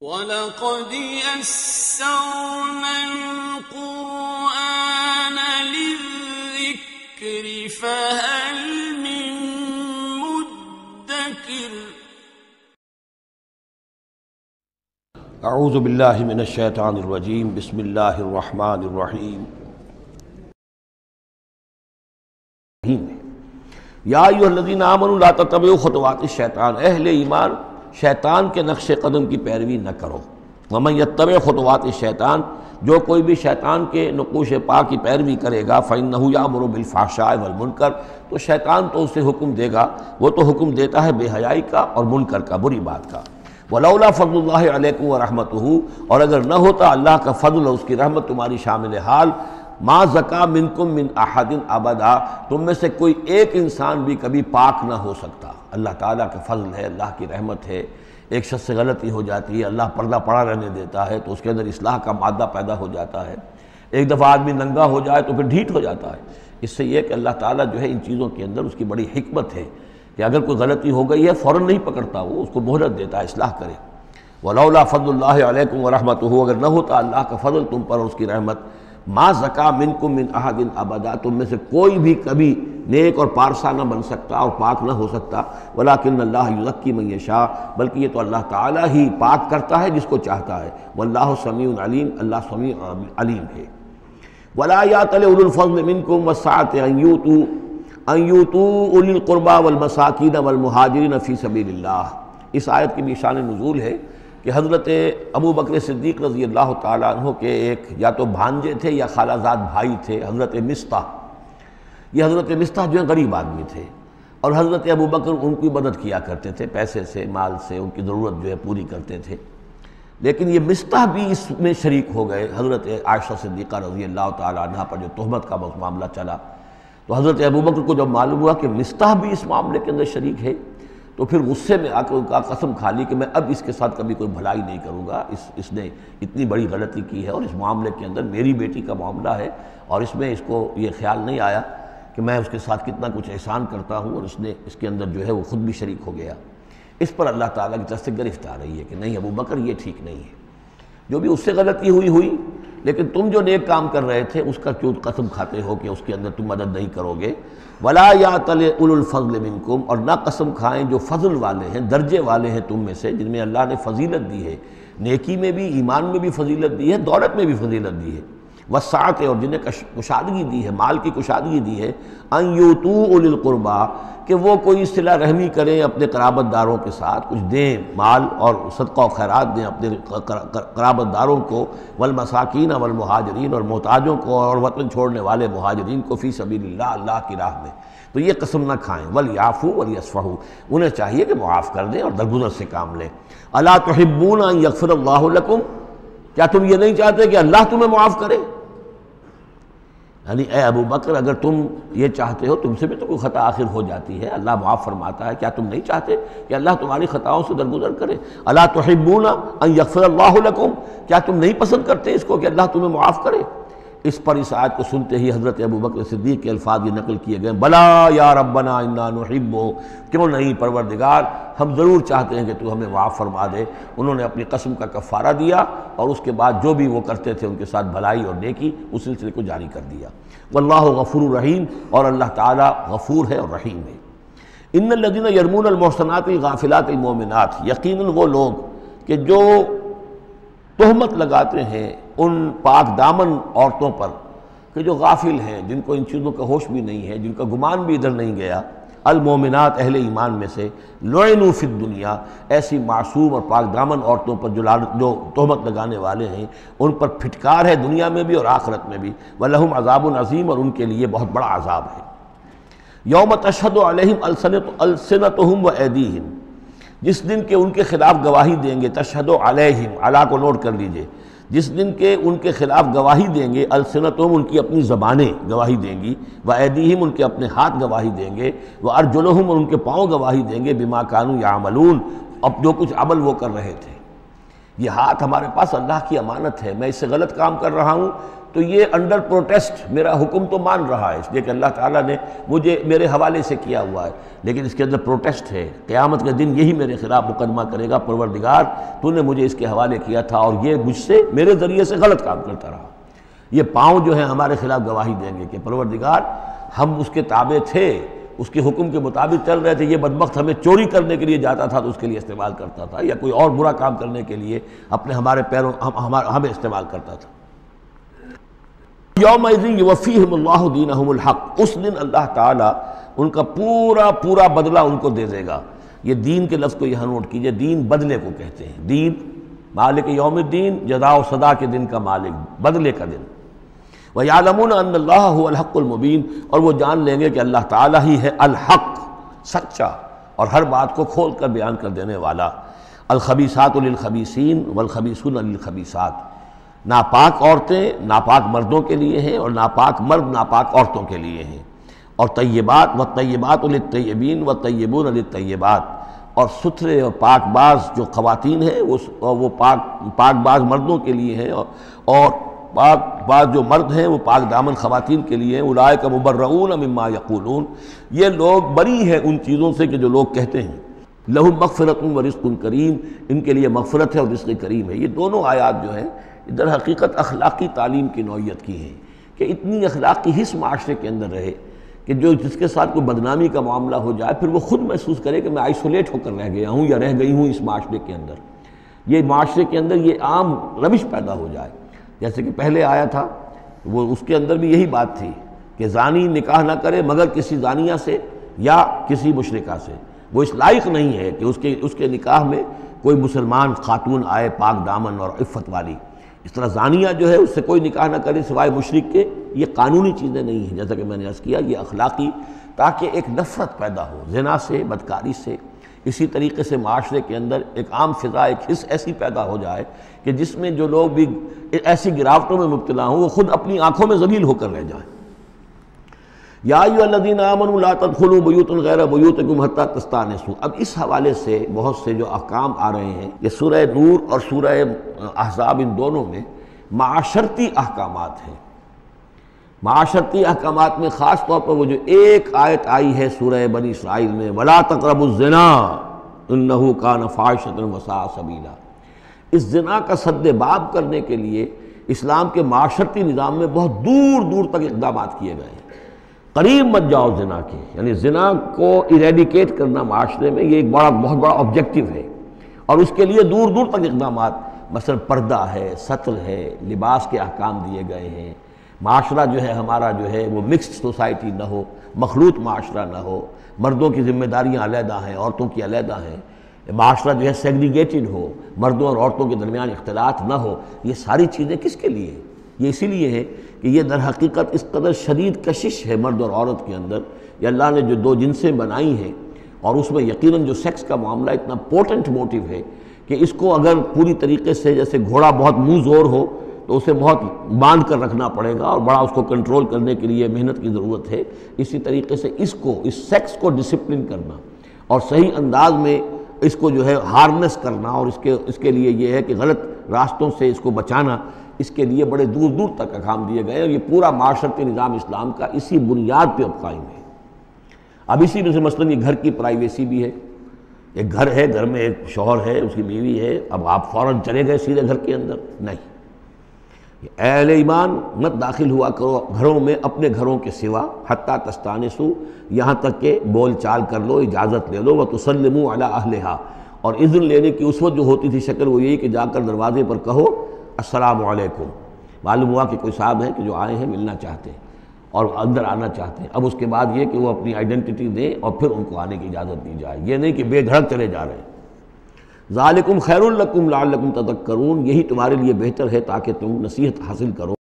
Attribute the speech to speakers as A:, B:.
A: وَلَقَدْ يَسَّرْنَا الْقُرْآنَ لِلذِّكْرِ فَهَلْ مِن مُّدَّكِرٍ
B: اعوذ باللہ من الشیطان الرجیم بسم اللہ الرحمن الرحیم یا ایھا الذین آمنوا لا تتبعوا خطوات الشیطان، اہل ایمان شیطان کے نقش قدم کی پیروی نہ کرو۔ ومن یتبع خطوات الشیطان، جو کوئی بھی شیطان کے نقوش پا کی پیروی کرے گا فإنہ یأمر بالفحشاء والمنکر، تو شیطان تو اسے حکم دے گا، وہ تو حکم دیتا ہے بے حیائی کا اور منکر کا، بری بات کا۔ ولولا فضل اللہ علیکم ورحمتہ، اور اگر نہ ہوتا اللہ کا فضل اور اس کی رحمت تمہاری شامل حال، ما زکا منکم من احد ابدا، تم میں سے کوئی ایک انسان بھی کبھی پاک نہ ہو سکتا۔ اللہ تعالیٰ کا فضل ہے، اللہ کی رحمت ہے۔ ایک شخص سے غلطی ہو جاتی ہے، اللہ پردہ پڑا رہنے دیتا ہے تو اس کے اندر اصلاح کا مادہ پیدا ہو جاتا ہے۔ ایک دفعہ آدمی ننگا ہو جائے تو پھر ڈھیٹ ہو جاتا ہے۔ اس سے یہ کہ اللہ تعالیٰ جو ہے ان چیزوں کے اندر اس کی بڑی حکمت ہے کہ اگر کوئی غلطی ہو گئی ہے فوراً نہیں پکڑتا، وہ اس کو مہلت دیتا ہے اصلاح کرے۔ ولولا فضل اللہ علیکم ورحمتہ، اگر نہ ہوتا اللہ کا فضل تم پر اور اس کی رحمت، ما زکا منکم من احد ابدا، تم میں سے کوئی بھی کبھی نیک اور پارسا نہ بن سکتا اور پاک نہ ہو سکتا۔ ولکن اللہ یزکی من یشاء، بلکہ یہ تو اللہ تعالیٰ ہی پاک کرتا ہے جس کو چاہتا ہے۔ واللہ سمیع علیم، اللہ سمیع علیم ہے۔ ولا یأتل اولو الفضل منکم والسعة ان یؤتوا اولی القربى والمساکین والمہاجرین فی سبیل اللہ۔ اس آیت کی بھی شان نزول ہے کہ حضرت ابو بکر صدیق رضی اللہ تعالیٰ عنہ کے ایک یا تو بھانجے تھے یا خالہ زاد بھائی تھے، حضرت مصطح۔ یہ حضرت مصطح جو ہیں غریب آدمی تھے اور حضرت ابو بکر ان کی مدد کیا کرتے تھے، پیسے سے، مال سے ان کی ضرورت جو ہے پوری کرتے تھے۔ لیکن یہ مصطح بھی اس میں شریک ہو گئے۔ حضرت عائشہ صدیقہ رضی اللہ تعالیٰ عنہ پر جو تہمت کا معاملہ چلا تو حضرت ابو بکر کو جب معلوم ہوا کہ مصطح بھی اس معاملے کے اندر شریک ہے تو پھر غصے میں آ کر ان کا قسم کھا لی کہ میں اب اس کے ساتھ کبھی کوئی بھلائی نہیں کروں گا، اس نے اتنی بڑی غلطی کی ہے اور اس معاملے کے اندر میری بیٹی کا معاملہ ہے اور اس میں اس کو یہ خیال نہیں آیا کہ میں اس کے ساتھ کتنا کچھ احسان کرتا ہوں، اور اس نے اس کے اندر جو ہے وہ خود بھی شریک ہو گیا۔ اس پر اللہ تعالیٰ کی طرف سے گرفت آ رہی ہے کہ نہیں ابو بکر یہ ٹھیک نہیں ہے، جو بھی اس سے غلطی ہوئی، لیکن تم جو نیک کام کر رہے تھے اس کا کیوں قسم کھاتے ہو کہ اس کے اندر تم مدد نہیں کرو گے۔ ولا یأتل اولو الفضل منکم، اور نہ قسم کھائیں جو فضل والے ہیں، درجے والے ہیں تم میں سے، جن میں اللہ نے فضیلت دی ہے، نیکی میں بھی، ایمان میں بھی فضیلت دی ہے، دولت میں بھی فضیلت دی ہے، وسعت، اور جنہیں کشادگی دی ہے، مال کی کشادگی دی ہے، ان یؤتوا اولی القربى، کہ وہ کوئی صلہ رحمی کریں اپنے قرابت داروں کے ساتھ، کچھ دیں مال اور صدقہ و خیرات دیں اپنے قرابت داروں کو، والمساکین والمہاجرین، اور محتاجوں کو اور وطن چھوڑنے والے مہاجرین کو، فی سبیل اللہ، اللہ کی راہ میں۔ تو یہ قسم نہ کھائیں۔ ولیعفوا ولیصفحوا، انہیں چاہیے کہ معاف کر دیں اور درگزر سے کام لیں۔ الا تحبون ان یغفر اللہ لکم، کیا تم یہ نہیں چاہتے کہ اللہ تمہیں معاف کرے؟ یعنی اے ابو بکر اگر تم یہ چاہتے ہو، تم سے بھی تو کوئی خطا آخر ہو جاتی ہے، اللہ معاف فرماتا ہے، کیا تم نہیں چاہتے کہ اللہ تمہاری خطاؤں سے درگزر کرے؟ الا تحبون ان یغفر اللہ لکم، کیا تم نہیں پسند کرتے اس کو کہ اللہ تمہیں معاف کرے؟ اس پر اس آیت کو سنتے ہی حضرت ابو بکر صدیق کے الفاظ یہ نقل کیے گئے، بلا یا ربنا انا نحب، کیوں نہیں پروردگار، ہم ضرور چاہتے ہیں کہ تو ہمیں معاف فرما دے۔ انہوں نے اپنی قسم کا کفارہ دیا اور اس کے بعد جو بھی وہ کرتے تھے ان کے ساتھ بھلائی اور نیکی، اس سلسلے کو جاری کر دیا۔ واللہ غفور رحیم، اور اللہ تعالیٰ غفور ہے اور رحیم ہے۔ ان الذین یرمون المحصنات الغافلات المؤمنات، یقیناً وہ لوگ کہ جو تہمت لگاتے ہیں ان پاک دامن عورتوں پر کہ جو غافل ہیں، جن کو ان چیزوں کا ہوش بھی نہیں ہے، جن کا گمان بھی ادھر نہیں گیا، المومنات، اہل ایمان میں سے، لعنوا فی الدنیا، ایسی معصوم اور پاک دامن عورتوں پر جو تہمت لگانے والے ہیں ان پر پھٹکار ہے دنیا میں بھی اور آخرت میں بھی، ولہم عذاب عظیم، اور ان کے لیے بہت بڑا عذاب ہے۔ یوم تشہد علیہم السنتہم وایدیہم، جس دن کے ان کے خلاف گواہی دیں گے، تشہد علیہم، علی کو نوٹ کر لیجئے، جس دن کے ان کے خلاف گواہی دیں گے، السنتہم ان کی اپنی زبانیں گواہی دیں گی، وایدیہم ان کے اپنے ہاتھ گواہی دیں گے، وارجلہم اور ان کے پاؤں گواہی دیں گے، بما کانوا یعملون، اب جو کچھ عمل وہ کر رہے تھے۔ یہ ہاتھ ہمارے پاس اللہ کی امانت ہے، میں اس سے غلط کام کر رہا ہوں تو یہ انڈر پروٹیسٹ میرا حکم تو مان رہا ہے، اس لیے کہ اللہ تعالیٰ نے مجھے میرے حوالے سے کیا ہوا ہے، لیکن اس کے اندر پروٹیسٹ ہے، قیامت کے دن یہی میرے خلاف مقدمہ کرے گا، پروردگار تو نے مجھے اس کے حوالے کیا تھا اور یہ مجھ سے میرے ذریعے سے غلط کام کرتا رہا۔ یہ پاؤں جو ہیں ہمارے خلاف گواہی دیں گے کہ پروردگار ہم اس کے تابع تھے، اس کے حکم کے مطابق چل رہے تھے، یہ بدبخت ہمیں چوری کرنے کے لیے جاتا تھا تو اس کے لیے استعمال کرتا تھا، یا کوئی اور برا کام کرنے کے لیے ہمارے پیروں ہمیں استعمال کرتا تھا۔ یومئذ یوفیہم اللہ دینہم الحق، اس دن اللہ تعالیٰ ان کا پورا بدلہ ان کو دے دے گا۔ یہ دین کے لفظ کو یہاں نوٹ کیجئے، دین بدلے کو کہتے ہیں، دین مالک یوم الدین، جزا و سزا کے دن کا مالک، بدلے کا دن۔ وَيَعْلَمُونَ أَنَّ اللَّهَ هُوَ الْحَقُّ الْمُبِينُ، اور وہ جان لیں گے کہ اللہ تعالیٰ ہی ہے الحق، سچا اور ہر بات کو کھول کر بیان کر دینے والا۔ الخبیثات للخبیثین والخبیثون للخبیثات، ناپاک عورتیں ناپاک مردوں کے لیے ہیں اور ناپاک مرد ناپاک عورتوں کے لیے ہیں، اور طیبات والطیبات للطیبین والطیبون للطیبات، اور ستھرے اور پاک باز جو خواتین ہیں وہ پاک باز مردوں کے لیے ہیں، اور پاک باز جو مرد ہیں وہ پاک دامن خواتین کے لیے ہیں۔ اولئک مبرؤون مما یقولون، یہ لوگ بری ہیں ان چیزوں سے کہ جو لوگ کہتے ہیں۔ لہم مغفرۃ ورزق کریم، ان کے لیے مغفرت ہے اور رزق کریم ہے۔ یہ دونوں آیات جو ہیں در حقیقت اخلاقی تعلیم کی نوعیت کی ہیں کہ اتنی اخلاق کی حس معاشرے کے اندر رہے کہ جس کے ساتھ کوئی بدنامی کا معاملہ ہو جائے پھر وہ خود محسوس کرے کہ میں آئسولیٹ ہو کر رہ گیا ہوں یا رہ گئی ہوں اس معاشرے کے اندر، یہ معاشرے کے اندر یہ عام روش پیدا ہو جائے۔ جیسے کہ پہلے آیا تھا وہ اس کے اندر بھی یہی بات تھی کہ زانی نکاح نہ کرے مگر کسی زانیہ سے یا کسی مشرکہ سے، وہ اس لائق نہیں ہے کہ اس کے نکاح میں کوئی مسلمان خاتون آئے پاک دامن اور عفت والی۔ اس طرح زانیہ جو ہے اس سے کوئی نکاح نہ کرے سوائے مشرک کے، یہ قانونی چیزیں نہیں ہیں، جیسا کہ میں نے عرض کیا یہ اخلاقی، تاکہ ایک نفرت پیدا ہو زنا سے، بدکاری سے۔ اسی طریقے سے معاشرے کے اندر ایک عام فضا، ایک حس ایسی پیدا ہو جائے کہ جس میں جو لوگ بھی ایسی گراوٹوں میں مبتلا ہوں وہ خود اپنی آنکھوں میں ذلیل ہو کر رہ جائیں۔ یا ایھا الذین آمنوا لا تدخلوا بیوتا غیر بیوتکم حتی تستأنسوا، اب اس حوالے سے بہت سے جو احکام آ رہے ہیں، یہ سورہ نور اور سورہ احزاب ان دونوں میں معاشرتی احکامات ہیں۔ معاشرتی احکامات میں خاص طور پر وہ جو ایک آیت آئی ہے سورہ بنی اسرائیل میں، وَلَا تَقْرَبُوا الزِّنَا إِنَّهُ كَانَ فَاحِشَةً وَسَاءَ سَبِيلًا، اس زنا کا سد باب کرنے کے لیے اسلام کے معاشرتی نظام میں بہت دور دور تک اقدامات کیے گئے ہیں۔ قریب مت جاؤ زنا کے، یعنی زنا کو ایریڈیکیٹ کرنا معاشرے میں یہ ایک بہت بڑا آبجیکٹیو ہے، اور اس کے لیے دور دور تک اقدامات، مثلا پردہ ہے، ستر ہے، لباس کے احکام دیے گئے ہیں۔ معاشرہ جو ہے ہمارا جو ہے وہ مکسڈ سوسائٹی نہ ہو، مخلوط معاشرہ نہ ہو، مردوں کی ذمہ داریاں علیحدہ ہیں، عورتوں کی علیحدہ ہیں، معاشرہ جو ہے سیگریگیٹڈ ہو، مردوں اور عورتوں کے درمیان اختلاط نہ ہو۔ یہ ساری چیزیں کس کے لیے؟ یہ اسی لیے ہے کہ یہ در حقیقت اس قدر شدید کشش ہے مرد اور عورت کے اندر، یہ اللہ نے جو دو جنسیں بنائی ہیں، اور اس میں یقیناً جو سیکس کا معاملہ اتنا پورٹنٹ موٹیو ہے کہ اس کو اگر پوری طریقے سے، جیسے گھوڑا بہت منہ زور ہو تو اسے بہت باندھ کر رکھنا پڑے گا اور بڑا اس کو کنٹرول کرنے کے لیے محنت کی ضرورت ہے، اسی طریقے سے اس سیکس کو ڈسپلن کرنا اور صحیح انداز میں اس کو جو ہے ہارنس کرنا، اور اس کے لیے یہ ہے کہ غلط راستوں سے اس کو بچانا، اس کے لیے بڑے دور دور تک احکام دیے گئے، اور یہ پورا معاشرتی نظام اسلام کا اسی بنیاد پہ اب قائم ہے۔ اب اسی میں سے مثلاً یہ گھر کی پرائیویسی بھی ہے، ایک گھر ہے، گھر میں ایک شوہر ہے، اس کی بیوی ہے، اب آپ فوراً چلے گئے سیدھے گھر کے اندر، نہیں، اے اہل ایمان مت داخل ہوا کرو گھروں میں اپنے گھروں کے سوا، حتیٰ تستانسوا، یہاں تک کہ بول چال کر لو، اجازت لے لو، وتسلموا علی اہلہا، اور اذن لینے کی اس وقت جو ہوتی تھی شکل وہ یہی کہ جا کر دروازے پر کہو السلام علیکم، معلوم ہوا کہ کوئی صاحب ہیں کہ جو آئے ہیں ملنا چاہتے ہیں اور اندر آنا چاہتے ہیں۔ اب اس کے بعد یہ کہ وہ اپنی آئیڈینٹی دیں اور پھر ان کو آنے کی اجازت دی جائے، یہ نہیں کہ بے دھڑک چلے جا رہے ہیں۔ ذالکم خیر لکم لعلکم تذکرون، یہی تمہارے لیے بہتر ہے تاکہ تم نصیحت حاصل کرو۔